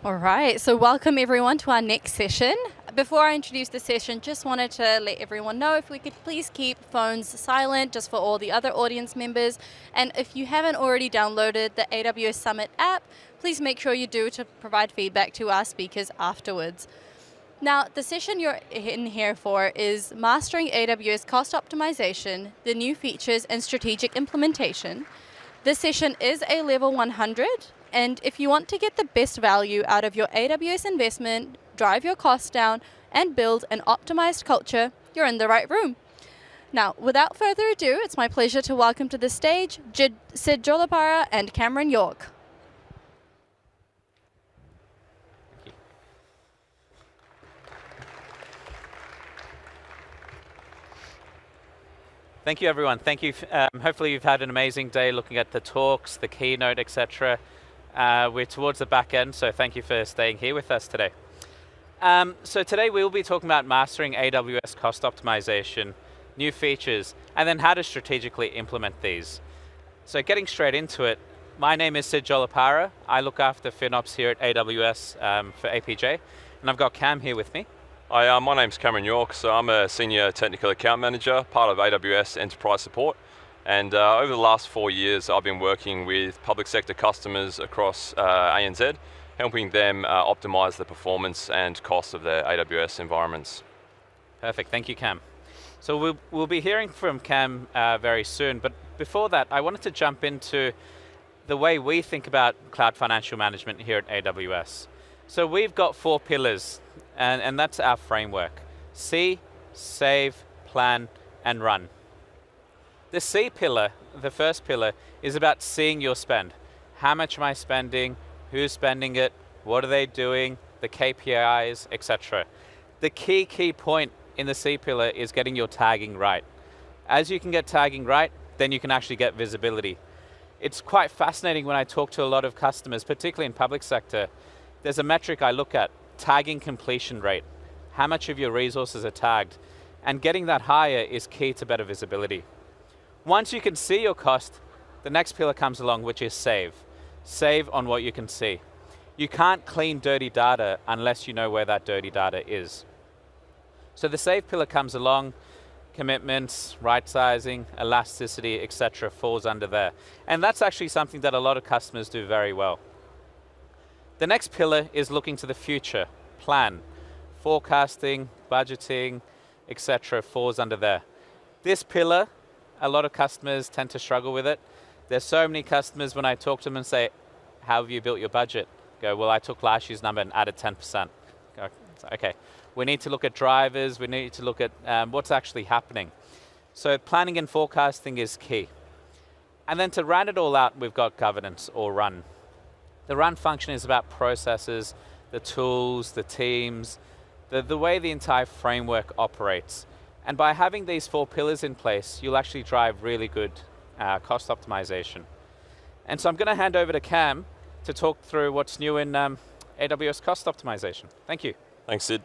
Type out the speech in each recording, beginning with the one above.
All right, so welcome everyone to our next session. Before I introduce the session, just wanted to let everyone know if we could please keep phones silent just for all the other audience members. And if you haven't already downloaded the AWS Summit app, please make sure you do to provide feedback to our speakers afterwards. Now, the session you're in here for is Mastering AWS Cost Optimization, the New Features and Strategic Implementation. This session is a level 100, and if you want to get the best value out of your AWS investment, drive your costs down, and build an optimized culture, you're in the right room. Now, without further ado, it's my pleasure to welcome to the stage Sid Jolapara and Cameron York. Thank you, everyone. Thank you. Hopefully you've had an amazing day looking at the talks, the keynote, etc. We're towards the back end, so thank you for staying here with us today. So today we'll be talking about mastering AWS cost optimization, new features, and then how to strategically implement these. So getting straight into it, my name is Sid Jolapara. I look after FinOps here at AWS for APJ, and I've got Cam here with me. Hi, my name's Cameron York, so I'm a Senior Technical Account Manager, part of AWS Enterprise Support. And over the last 4 years, I've been working with public sector customers across ANZ, helping them optimize the performance and cost of their AWS environments. Perfect, thank you, Cam. So we'll be hearing from Cam very soon, but before that, I wanted to jump into the way we think about cloud financial management here at AWS. So we've got 4 pillars, and that's our framework. See, save, plan, and run. The C pillar, the first pillar, is about seeing your spend. How much am I spending? Who's spending it? What are they doing? The KPIs, etc. The key point in the C pillar is getting your tagging right. As you can get tagging right, then you can actually get visibility. It's quite fascinating when I talk to a lot of customers, particularly in public sector. There's a metric I look at, tagging completion rate. How much of your resources are tagged? And getting that higher is key to better visibility. Once you can see your cost, the next pillar comes along, which is save. Save on what you can see. You can't clean dirty data unless you know where that dirty data is. So the save pillar comes along, commitments, right sizing, elasticity, etc. falls under there. And that's actually something that a lot of customers do very well. The next pillar is looking to the future, plan. Forecasting, budgeting, etc. falls under there. This pillar, a lot of customers tend to struggle with it. There's so many customers when I talk to them and say, how have you built your budget? Go, well, I took last year's number and added 10%. Go, okay, we need to look at drivers, we need to look at what's actually happening. So planning and forecasting is key. And then to round it all out, we've got governance or run. The run function is about processes, the tools, the teams, the way the entire framework operates. And by having these 4 pillars in place, you'll actually drive really good cost optimization. And so I'm going to hand over to Cam to talk through what's new in AWS cost optimization. Thank you. Thanks, Sid.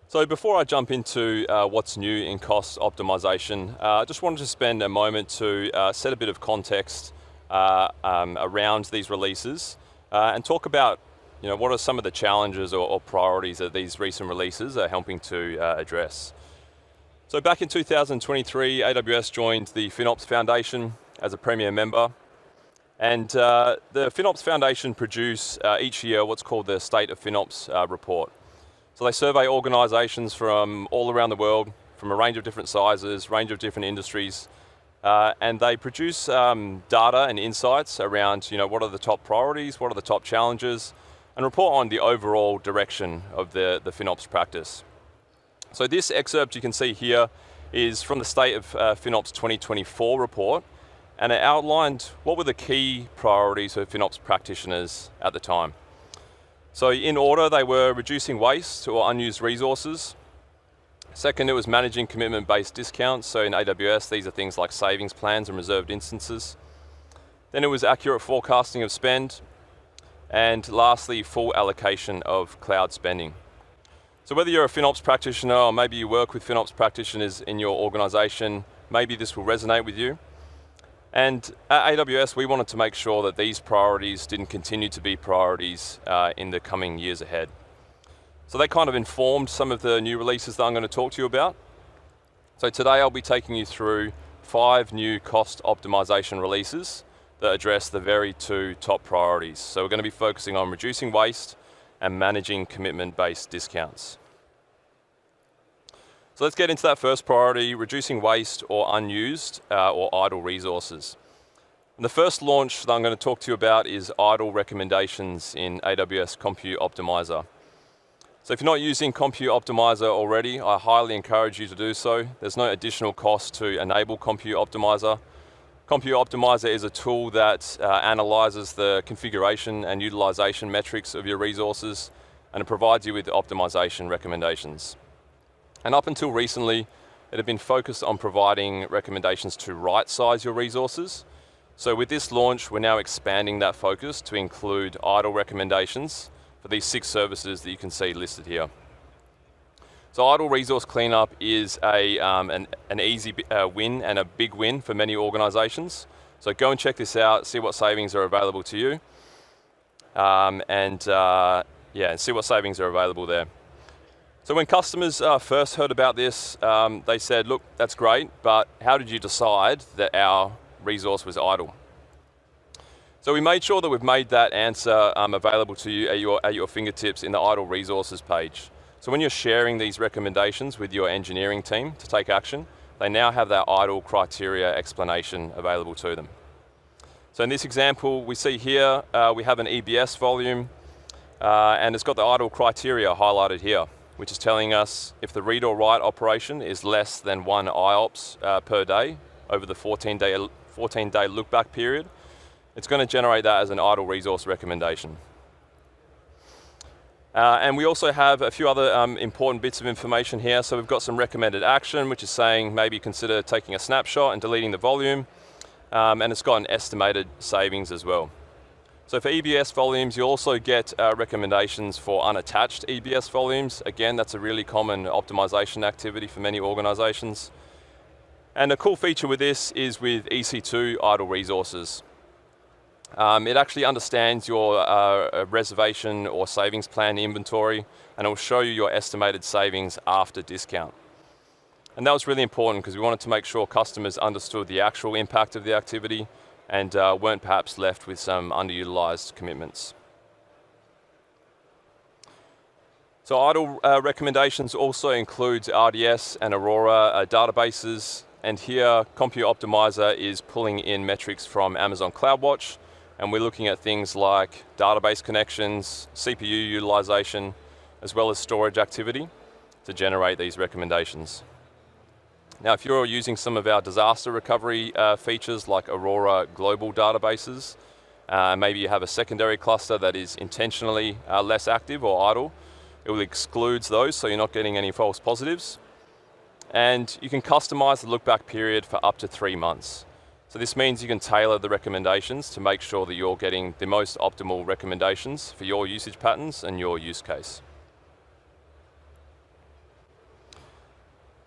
So before I jump into what's new in cost optimization, I just wanted to spend a moment to set a bit of context around these releases and talk about what are some of the challenges or priorities that these recent releases are helping to address. So back in 2023, AWS joined the FinOps Foundation as a premier member. And the FinOps Foundation produce each year what's called the State of FinOps report. So they survey organizations from all around the world, from a range of different sizes, range of different industries, and they produce data and insights around what are the top priorities, what are the top challenges, and report on the overall direction of the FinOps practice. So this excerpt you can see here is from the State of FinOps 2024 report, and it outlined what were the key priorities for FinOps practitioners at the time. So in order, they were reducing waste or unused resources. Second, it was managing commitment-based discounts. So in AWS, these are things like savings plans and reserved instances. Then it was accurate forecasting of spend. And lastly, full allocation of cloud spending. So whether you're a FinOps practitioner or maybe you work with FinOps practitioners in your organization, maybe this will resonate with you. And at AWS, we wanted to make sure that these priorities didn't continue to be priorities in the coming years ahead. So they kind of informed some of the new releases that I'm going to talk to you about. So today I'll be taking you through 5 new cost optimization releases that address the very 2 top priorities. So we're going to be focusing on reducing waste and managing commitment-based discounts. So let's get into that first priority, reducing waste or unused or idle resources. And the first launch that I'm going to talk to you about is idle recommendations in AWS Compute Optimizer. So if you're not using Compute Optimizer already, I highly encourage you to do so. There's no additional cost to enable Compute Optimizer. Compute Optimizer is a tool that analyzes the configuration and utilization metrics of your resources, and it provides you with optimization recommendations. And up until recently, it had been focused on providing recommendations to right-size your resources. So with this launch, we're now expanding that focus to include idle recommendations for these 6 services that you can see listed here. So idle resource cleanup is an easy win and a big win for many organizations. So go and check this out, see what savings are available to you, and see what savings are available there. So when customers first heard about this, they said, look, that's great, but how did you decide that our resource was idle? So we made sure that we've made that answer available to you at your fingertips in the idle resources page. So when you're sharing these recommendations with your engineering team to take action, they now have that idle criteria explanation available to them. So in this example, we see here, we have an EBS volume, and it's got the idle criteria highlighted here, which is telling us if the read or write operation is less than 1 IOPS per day over the 14-day look-back period, it's going to generate that as an idle resource recommendation. And we also have a few other important bits of information here. So we've got some recommended action, which is saying maybe consider taking a snapshot and deleting the volume. And it's got an estimated savings as well. So for EBS volumes, you also get recommendations for unattached EBS volumes. Again, that's a really common optimization activity for many organizations. And a cool feature with this is with EC2 idle resources. It actually understands your reservation or savings plan inventory, and it will show you your estimated savings after discount. And that was really important because we wanted to make sure customers understood the actual impact of the activity and weren't perhaps left with some underutilized commitments. So idle recommendations also includes RDS and Aurora databases, and here Compute Optimizer is pulling in metrics from Amazon CloudWatch, and we're looking at things like database connections, CPU utilization, as well as storage activity to generate these recommendations. Now, if you're using some of our disaster recovery features like Aurora global databases, maybe you have a secondary cluster that is intentionally less active or idle, it will exclude those so you're not getting any false positives. And you can customize the look-back period for up to 3 months. So this means you can tailor the recommendations to make sure that you're getting the most optimal recommendations for your usage patterns and your use case.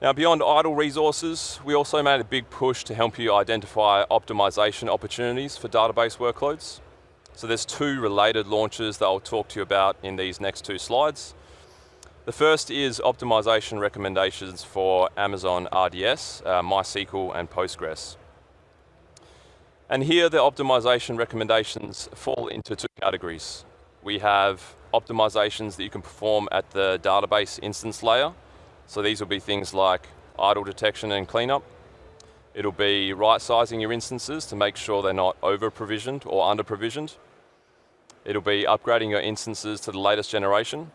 Now, beyond idle resources, we also made a big push to help you identify optimization opportunities for database workloads. So there's 2 related launches that I'll talk to you about in these next 2 slides. The first is optimization recommendations for Amazon RDS, MySQL, and Postgres. And here the optimization recommendations fall into 2 categories. We have optimizations that you can perform at the database instance layer. So these will be things like idle detection and cleanup. It'll be right-sizing your instances to make sure they're not over-provisioned or under-provisioned. It'll be upgrading your instances to the latest generation.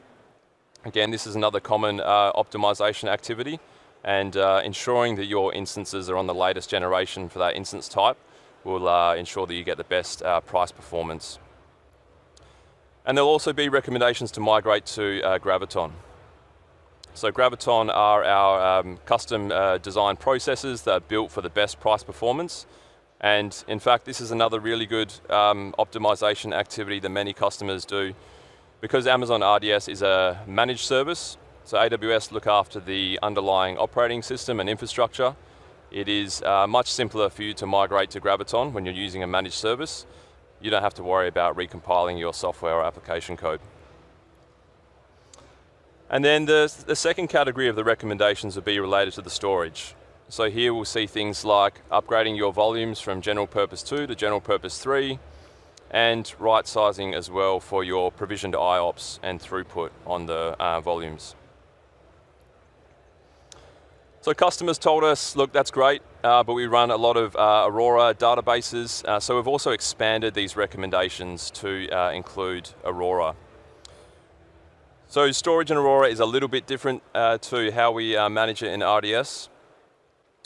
Again, this is another common optimization activity, and ensuring that your instances are on the latest generation for that instance type will ensure that you get the best price performance. And there'll also be recommendations to migrate to Graviton. So Graviton are our custom design processes that are built for the best price performance. And in fact, this is another really good optimization activity that many customers do. Because Amazon RDS is a managed service, so AWS look after the underlying operating system and infrastructure, It is much simpler for you to migrate to Graviton when you're using a managed service. You don't have to worry about recompiling your software or application code. And then the second category of the recommendations would be related to the storage. So here we'll see things like upgrading your volumes from general purpose 2 to general purpose 3, and right sizing as well for your provisioned IOPS and throughput on the volumes. So customers told us, look, that's great, but we run a lot of Aurora databases, so we've also expanded these recommendations to include Aurora. So storage in Aurora is a little bit different to how we manage it in RDS.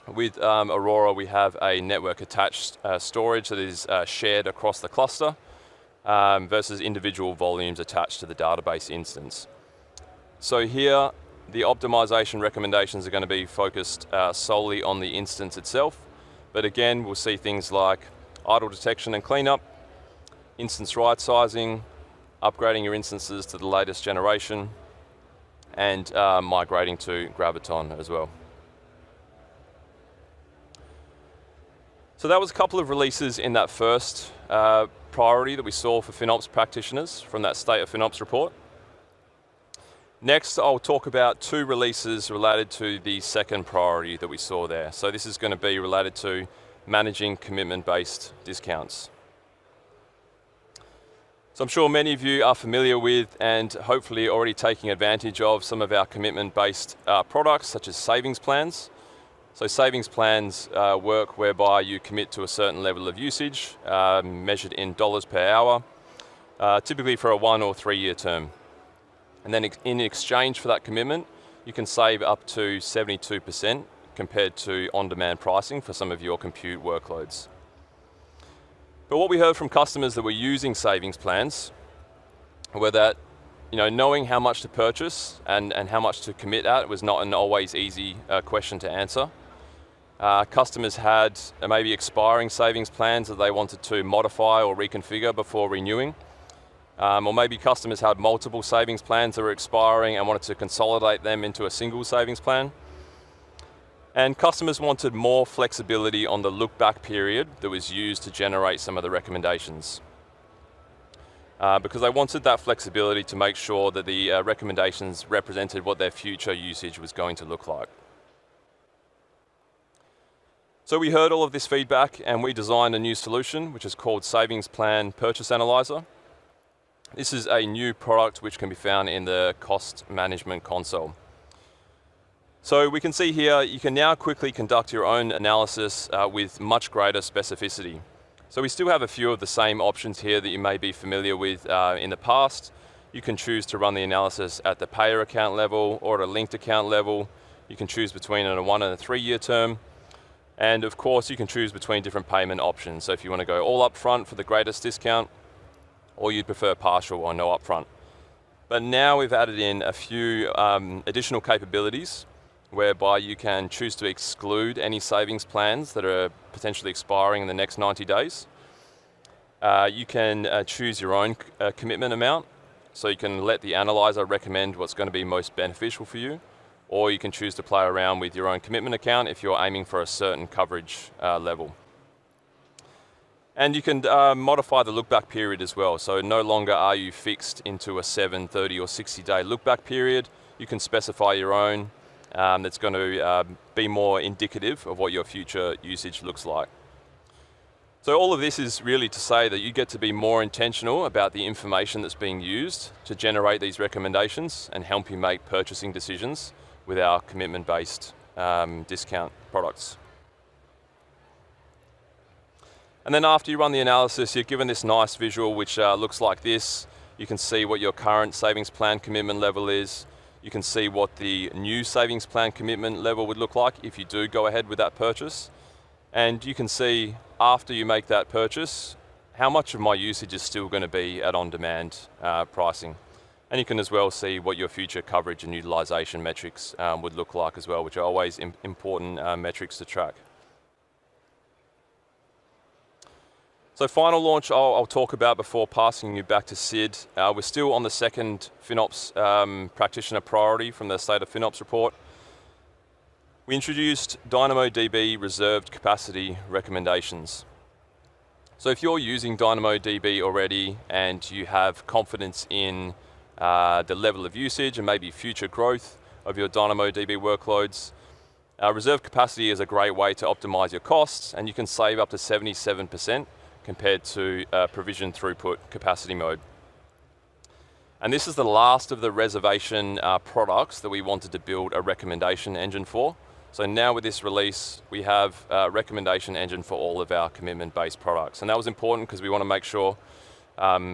With Aurora, we have a network attached storage that is shared across the cluster versus individual volumes attached to the database instance. So here, the optimization recommendations are going to be focused solely on the instance itself. But again, we'll see things like idle detection and cleanup, instance right sizing, upgrading your instances to the latest generation, and migrating to Graviton as well. So that was a couple of releases in that first priority that we saw for FinOps practitioners from that State of FinOps report. Next, I'll talk about 2 releases related to the second priority that we saw there. So this is going to be related to managing commitment-based discounts. So I'm sure many of you are familiar with and hopefully already taking advantage of some of our commitment-based products, such as savings plans. So savings plans work whereby you commit to a certain level of usage, measured in dollars per hour, typically for a 1 or 3 year term. And then in exchange for that commitment, you can save up to 72% compared to on-demand pricing for some of your compute workloads. But what we heard from customers that were using savings plans were that, knowing how much to purchase and how much to commit at was not an always easy question to answer. Customers had maybe expiring savings plans that they wanted to modify or reconfigure before renewing. Or maybe customers had multiple savings plans that were expiring and wanted to consolidate them into a single savings plan. And customers wanted more flexibility on the look-back period that was used to generate some of the recommendations. Because they wanted that flexibility to make sure that the recommendations represented what their future usage was going to look like. So we heard all of this feedback and we designed a new solution, which is called Savings Plan Purchase Analyzer. This is a new product which can be found in the cost management console. So we can see here, you can now quickly conduct your own analysis with much greater specificity. So we still have a few of the same options here that you may be familiar with in the past. You can choose to run the analysis at the payer account level or at a linked account level. You can choose between a 1 and a 3 year term. And of course, you can choose between different payment options. So if you want to go all up front for the greatest discount, or you'd prefer partial or no upfront. But now we've added in a few additional capabilities whereby you can choose to exclude any savings plans that are potentially expiring in the next 90 days. You can choose your own commitment amount, so you can let the analyzer recommend what's going to be most beneficial for you, or you can choose to play around with your own commitment account if you're aiming for a certain coverage level. And you can modify the look-back period as well. So no longer are you fixed into a 7, 30 or 60-day look-back period. You can specify your own that's going to be more indicative of what your future usage looks like. So all of this is really to say that you get to be more intentional about the information that's being used to generate these recommendations and help you make purchasing decisions with our commitment-based discount products. And then after you run the analysis, you're given this nice visual which looks like this. You can see what your current savings plan commitment level is. You can see what the new savings plan commitment level would look like if you do go ahead with that purchase. And you can see after you make that purchase, how much of my usage is still going to be at on-demand pricing. And you can as well see what your future coverage and utilization metrics would look like as well, which are always important metrics to track. So final launch I'll talk about before passing you back to Sid. We're still on the second FinOps practitioner priority from the State of FinOps report. we introduced DynamoDB reserved capacity recommendations. So if you're using DynamoDB already and you have confidence in the level of usage and maybe future growth of your DynamoDB workloads, reserved capacity is a great way to optimize your costs, and you can save up to 77% compared to provision throughput capacity mode. And this is the last of the reservation products that we wanted to build a recommendation engine for. So now with this release, we have a recommendation engine for all of our commitment-based products. And that was important because we want to make sure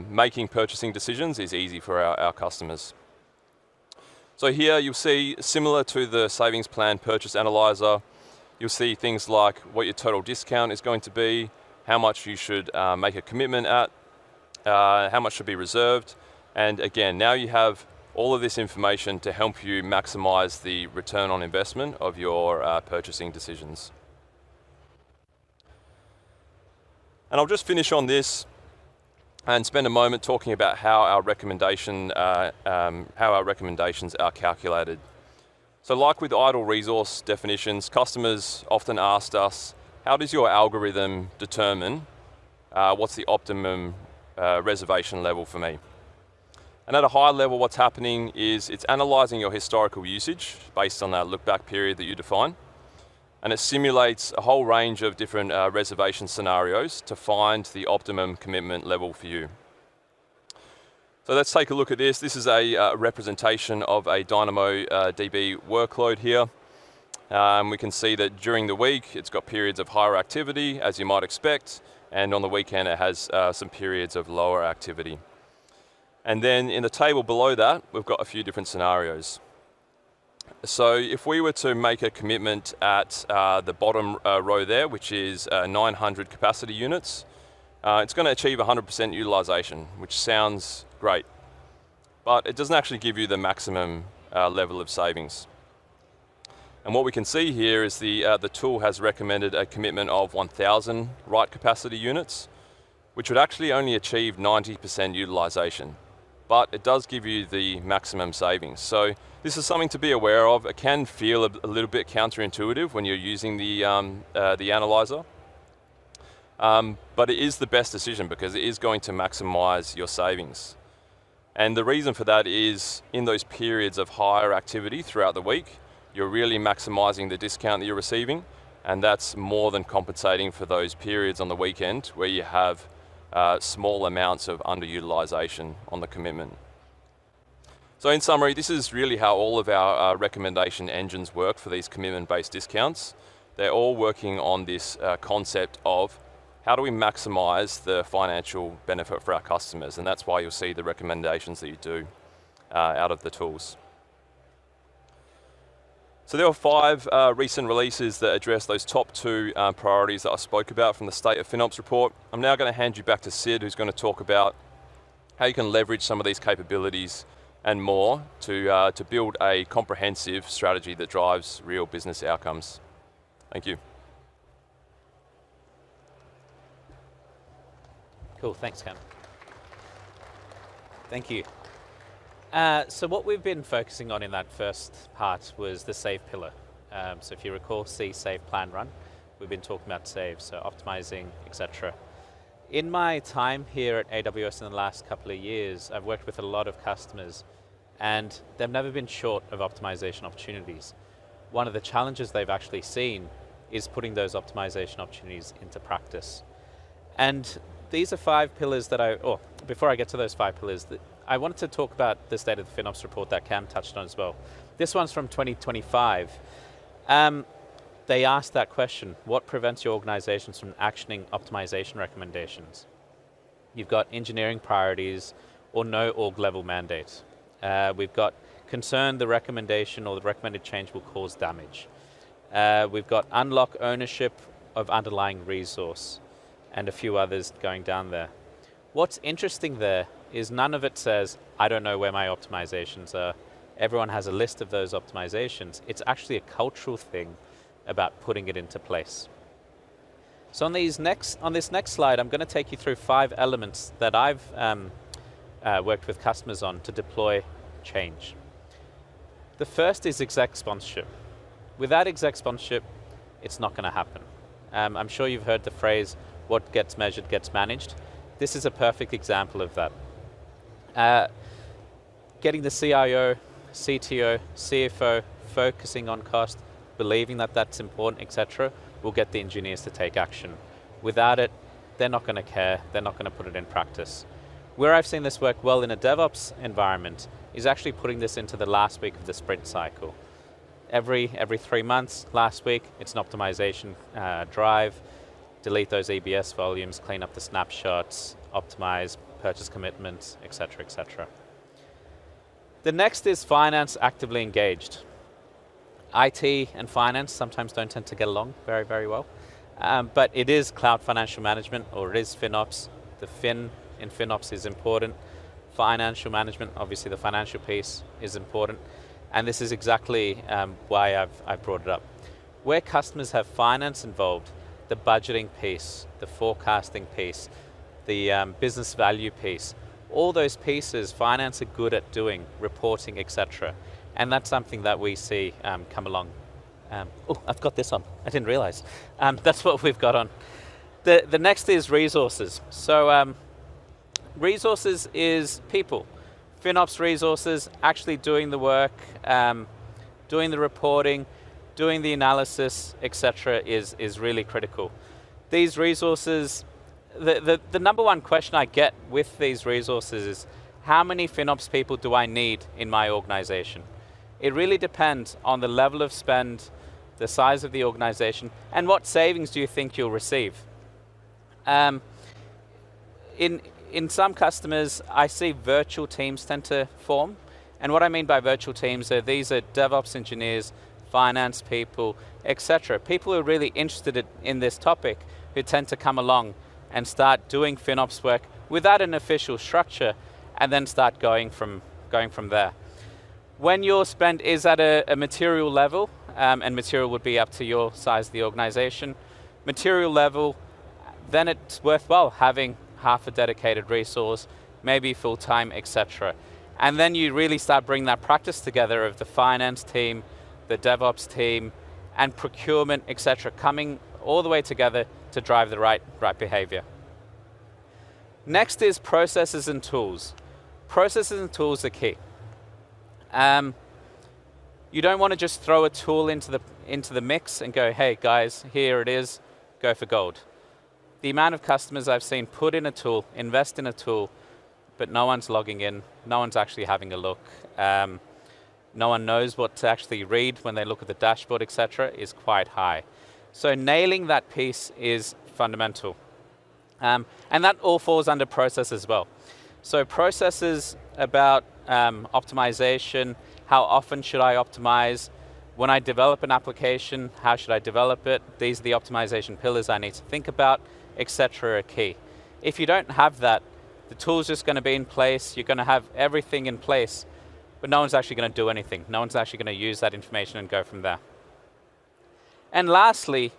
making purchasing decisions is easy for our customers. So here you'll see, similar to the savings plan purchase analyzer, you'll see things like what your total discount is going to be, how much you should make a commitment at, how much should be reserved. And again, now you have all of this information to help you maximize the return on investment of your purchasing decisions. And I'll just finish on this and spend a moment talking about how our recommendations are calculated. So like with idle resource definitions, customers often asked us, how does your algorithm determine what's the optimum reservation level for me? And at a high level, what's happening is it's analyzing your historical usage based on that look-back period that you define. And it simulates a whole range of different reservation scenarios to find the optimum commitment level for you. So let's take a look at this. This is a representation of a DynamoDB workload here. We can see that during the week, it's got periods of higher activity, as you might expect, and on the weekend, it has some periods of lower activity. And then in the table below that, we've got a few different scenarios. So if we were to make a commitment at the bottom row there, which is 900 capacity units, it's going to achieve 100% utilization, which sounds great. But it doesn't actually give you the maximum level of savings. And what we can see here is the tool has recommended a commitment of 1,000 write capacity units, which would actually only achieve 90% utilization. But it does give you the maximum savings. So this is something to be aware of. It can feel a little bit counterintuitive when you're using the analyzer. But it is the best decision because it is going to maximize your savings. And the reason for that is in those periods of higher activity throughout the week, you're really maximizing the discount that you're receiving, and that's more than compensating for those periods on the weekend where you have small amounts of underutilization on the commitment. So in summary, this is really how all of our recommendation engines work for these commitment-based discounts. They're all working on this concept of how do we maximize the financial benefit for our customers, and that's why you'll see the recommendations that you do out of the tools. So there were 5 recent releases that address those top 2 priorities that I spoke about from the State of FinOps report. I'm now going to hand you back to Sid, who's going to talk about how you can leverage some of these capabilities and more to build a comprehensive strategy that drives real business outcomes. Thank you. Cool, thanks, Cam. Thank you. So what we've been focusing on in that first part was the save pillar. So if you recall, see, save, plan, run. We've been talking about save, so optimizing, etc. In my time here at AWS in the last couple of years, I've worked with a lot of customers, and they've never been short of optimization opportunities. One of the challenges they've actually seen is putting those optimization opportunities into practice. And these are 5 pillars that before I get to those 5 pillars, I wanted to talk about the State of the FinOps report that Cam touched on as well. This one's from 2025. They asked that question, what prevents your organizations from actioning optimization recommendations? You've got engineering priorities or no org level mandate. We've got concern the recommendation or the recommended change will cause damage. We've got unlock ownership of underlying resource and a few others going down there. What's interesting there is none of it says, I don't know where my optimizations are. Everyone has a list of those optimizations. It's actually a cultural thing about putting it into place. So on this next slide, I'm going to take you through 5 elements that I've worked with customers on to deploy change. The first is exec sponsorship. Without exec sponsorship, it's not going to happen. I'm sure you've heard the phrase, what gets measured gets managed. This is a perfect example of that. Getting the CIO, CTO, CFO focusing on cost, believing that that's important, etc., will get the engineers to take action. Without it, they're not going to care, they're not going to put it in practice. Where I've seen this work well in a DevOps environment is actually putting this into the last week of the sprint cycle. Every 3 months, last week, it's an optimization drive, delete those EBS volumes, clean up the snapshots, optimize purchase commitments, etc., etc. The next is finance actively engaged. IT and finance sometimes don't tend to get along very, very well, but it is cloud financial management, or it is FinOps. The fin in FinOps is important. Financial management, obviously the financial piece is important, and this is exactly why I've brought it up. Where customers have finance involved, the budgeting piece, the forecasting piece, the business value piece, all those pieces finance are good at doing, reporting, etc. And that's something that we see come along. Oh, I've got this on, I didn't realize. That's what we've got on. The next is resources. So resources is people. FinOps resources, actually doing the work, doing the reporting, doing the analysis, etc. is really critical. These resources, the number one question I get with these resources is, how many FinOps people do I need in my organization? It really depends on the level of spend, the size of the organization, and what savings do you think you'll receive. In some customers, I see virtual teams tend to form. And what I mean by virtual teams are these are DevOps engineers, finance people, etc. People who are really interested in this topic, who tend to come along and start doing FinOps work without an official structure, and then start going from there. When your spend is at a material level, and material would be up to your size of the organization, material level, then it's worthwhile having half a dedicated resource, maybe full-time, etc. And then you really start bringing that practice together of the finance team, the DevOps team, and procurement, etc., coming all the way together to drive the right behavior. Next is processes and tools. Processes and tools are key. You don't want to just throw a tool into the mix and go, hey guys, here it is, go for gold. The amount of customers I've seen put in a tool, invest in a tool, but no one's logging in, no one's actually having a look, no one knows what to actually read when they look at the dashboard, etc., is quite high. So nailing that piece is fundamental. And that all falls under process as well. So processes about optimization, how often should I optimize? When I develop an application, how should I develop it? These are the optimization pillars I need to think about, etc. are key. If you don't have that, the tool's just going to be in place, you're going to have everything in place, but no one's actually going to do anything. No one's actually going to use that information and go from there. And lastly,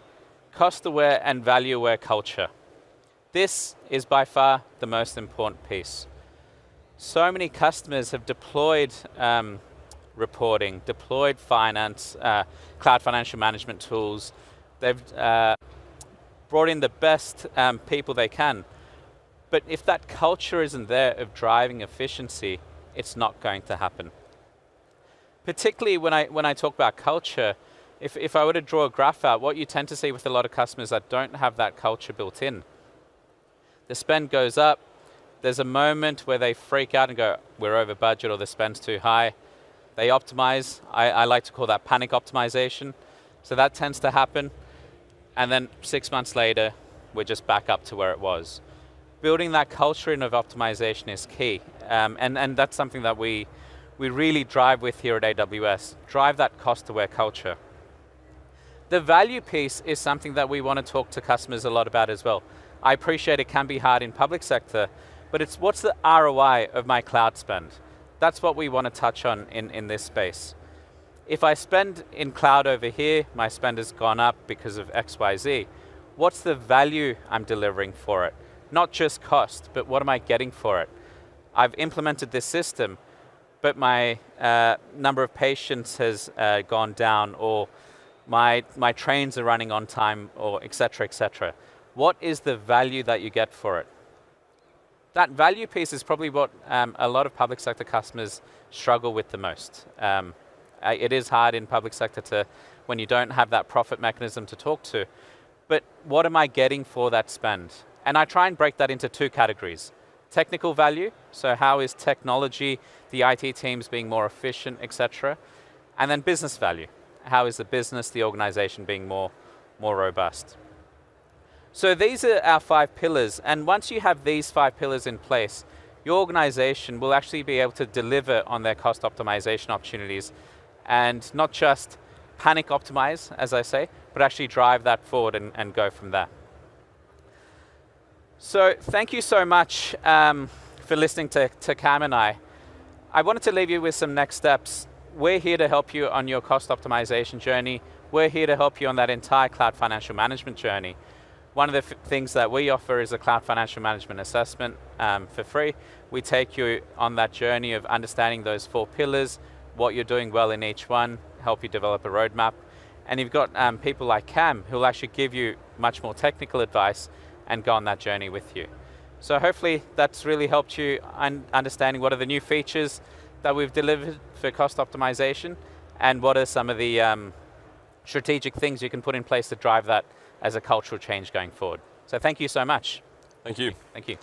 cost-aware and value-aware culture. This is by far the most important piece. So many customers have deployed reporting, deployed finance, cloud financial management tools. They've brought in the best people they can. But if that culture isn't there of driving efficiency, it's not going to happen. Particularly when I talk about culture, if I were to draw a graph out, what you tend to see with a lot of customers that don't have that culture built in, the spend goes up, there's a moment where they freak out and go, we're over budget or the spend's too high. They optimize. I like to call that panic optimization. So that tends to happen. And then 6 months later, we're just back up to where it was. Building that culture in of optimization is key. And that's something that we really drive with here at AWS. Drive that cost-aware culture. The value piece is something that we want to talk to customers a lot about as well. I appreciate it can be hard in public sector, but it's what's the ROI of my cloud spend? That's what we want to touch on in this space. If I spend in cloud over here, my spend has gone up because of X, Y, Z. What's the value I'm delivering for it? Not just cost, but what am I getting for it? I've implemented this system, but my number of patients has gone down, or my trains are running on time, or et cetera, et cetera. What is the value that you get for it? That value piece is probably what a lot of public sector customers struggle with the most. It is hard in public sector when you don't have that profit mechanism to talk to. But what am I getting for that spend? And I try and break that into two categories. Technical value, so how is technology, the IT teams being more efficient, et cetera. And then business value. How is the business, the organization being more robust? So these are our 5 pillars, and once you have these 5 pillars in place, your organization will actually be able to deliver on their cost optimization opportunities and not just panic optimize, as I say, but actually drive that forward and go from there. So thank you so much for listening to Cam and I. I wanted to leave you with some next steps. We're here to help you on your cost optimization journey. We're here to help you on that entire cloud financial management journey. One of the things that we offer is a cloud financial management assessment for free. We take you on that journey of understanding those 4 pillars, what you're doing well in each one, help you develop a roadmap. And you've got people like Cam who will actually give you much more technical advice and go on that journey with you. So hopefully that's really helped you understanding what are the new features that we've delivered for cost optimization and what are some of the strategic things you can put in place to drive that as a cultural change going forward. So thank you so much. Thank you. Thank you.